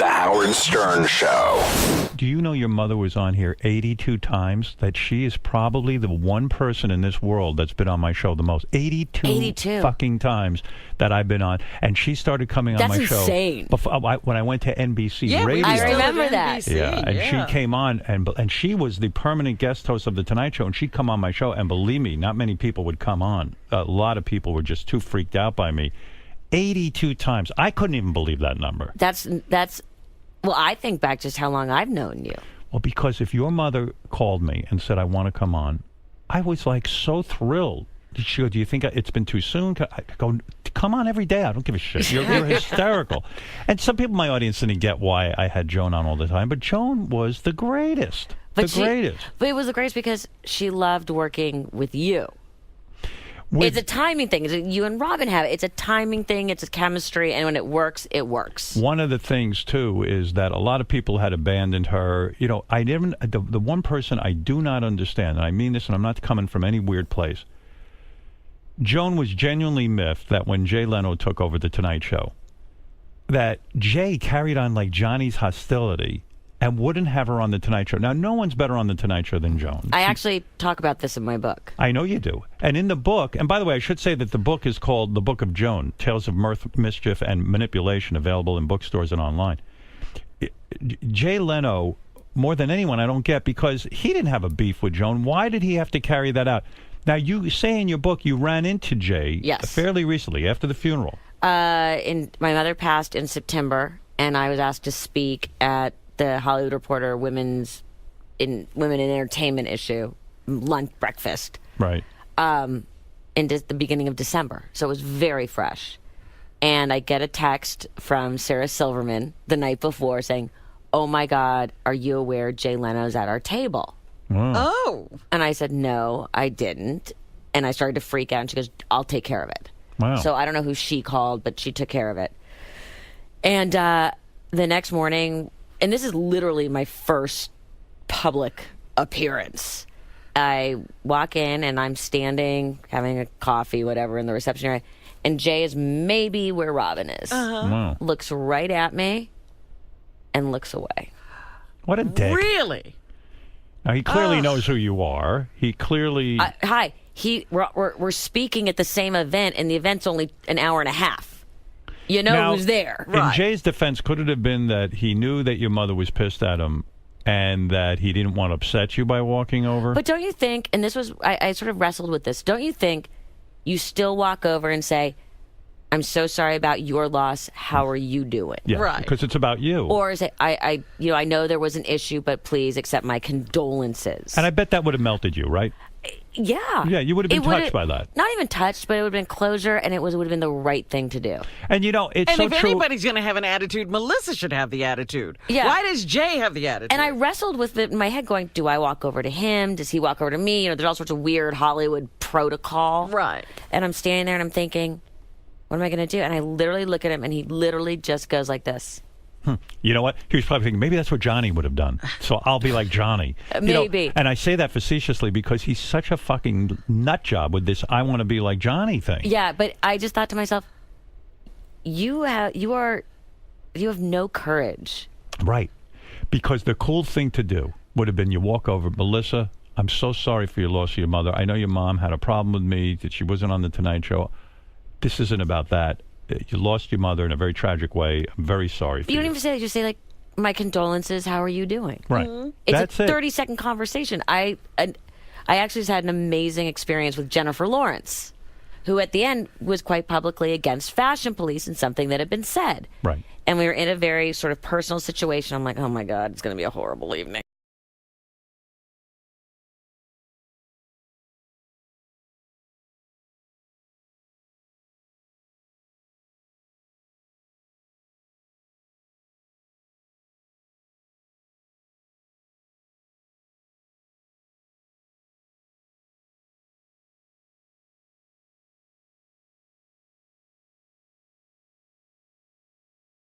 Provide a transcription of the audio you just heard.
The Howard Stern Show. Do you know your mother was on here 82 times? That she is probably the one person in this world that's been on my show the most. 82 fucking times that I've been on. And she started coming on my show. That's insane. When I went to NBC Radio. I remember that. Yeah, and she came on, and she was the permanent guest host of The Tonight Show, and she'd come on my show, and believe me, not many people would come on. A lot of people were just too freaked out by me. 82 times. I couldn't even believe that number. That's. Well, I think back just how long I've known you. Well, because if your mother called me and said, I want to come on, I was like so thrilled. She go, do you think it's been too soon? I go, come on every day. I don't give a shit. You're hysterical. And some people in my audience didn't get why I had Joan on all the time, but Joan was the greatest. Greatest. But it was the greatest because she loved working with you. It's a timing thing. You and Robin have it. It's a timing thing. It's a chemistry. And when it works, it works. One of the things, too, is that a lot of people had abandoned her. You know, the one person I do not understand, and I mean this, and I'm not coming from any weird place. Joan was genuinely miffed that when Jay Leno took over The Tonight Show, that Jay carried on like Johnny's hostility and wouldn't have her on The Tonight Show. Now, no one's better on The Tonight Show than Joan. I actually talk about this in my book. I know you do. And in the book, and by the way, I should say that the book is called The Book of Joan, Tales of Mirth, Mischief, and Manipulation, available in bookstores and online. Jay Leno, more than anyone, I don't get, because he didn't have a beef with Joan. Why did he have to carry that out? Now, you say in your book you ran into Jay fairly recently, after the funeral. My mother passed in September, and I was asked to speak at the Hollywood Reporter Women in Entertainment issue, lunch, breakfast. Right. In the beginning of December. So it was very fresh. And I get a text from Sarah Silverman the night before saying, oh my God, are you aware Jay Leno's at our table? Wow. Oh. And I said, no, I didn't. And I started to freak out, and she goes, I'll take care of it. Wow. So I don't know who she called, but she took care of it. And the next morning, and this is literally my first public appearance, I walk in, and I'm standing, having a coffee, whatever, in the reception area, and Jay is maybe where Robin is. Wow. Looks right at me and looks away. What a dick. Really? Now, he clearly knows who you are. He clearly... Hi. We're speaking at the same event, and the event's only an hour and a half. You know now, who's there. In Jay's defense, could it have been that he knew that your mother was pissed at him and that he didn't want to upset you by walking over? But don't you think, and this was, I sort of wrestled with this, don't you think you still walk over and say, I'm so sorry about your loss. How are you doing? Yeah, right. Because it's about you. Or is it, I know there was an issue, but please accept my condolences. And I bet that would have melted you, right? Yeah. Yeah, you would have been touched by that. Not even touched, but it would have been closure, and it would have been the right thing to do. And it's and so if true. anybody's going to have an attitude, Melissa should have the attitude. Yeah. Why does Jay have the attitude? And I wrestled with it in my head going, do I walk over to him? Does he walk over to me? There's all sorts of weird Hollywood protocol. Right. And I'm standing there and I'm thinking, what am I going to do? And I literally look at him and he literally just goes like this. You know what? He was probably thinking, maybe that's what Johnny would have done. So I'll be like Johnny. Maybe. And I say that facetiously because he's such a fucking nut job with this I want to be like Johnny thing. Yeah, but I just thought to myself, you have no courage. Right. Because the cool thing to do would have been you walk over, Melissa, I'm so sorry for your loss of your mother. I know your mom had a problem with me, that she wasn't on The Tonight Show. This isn't about that. You lost your mother in a very tragic way. I'm very sorry for you. You don't even say that. You say, like, my condolences, how are you doing? Right. It's That's a it. 30-second conversation. I actually just had an amazing experience with Jennifer Lawrence, who at the end was quite publicly against fashion police and something that had been said. Right. And we were in a very sort of personal situation. I'm like, oh, my God, it's going to be a horrible evening.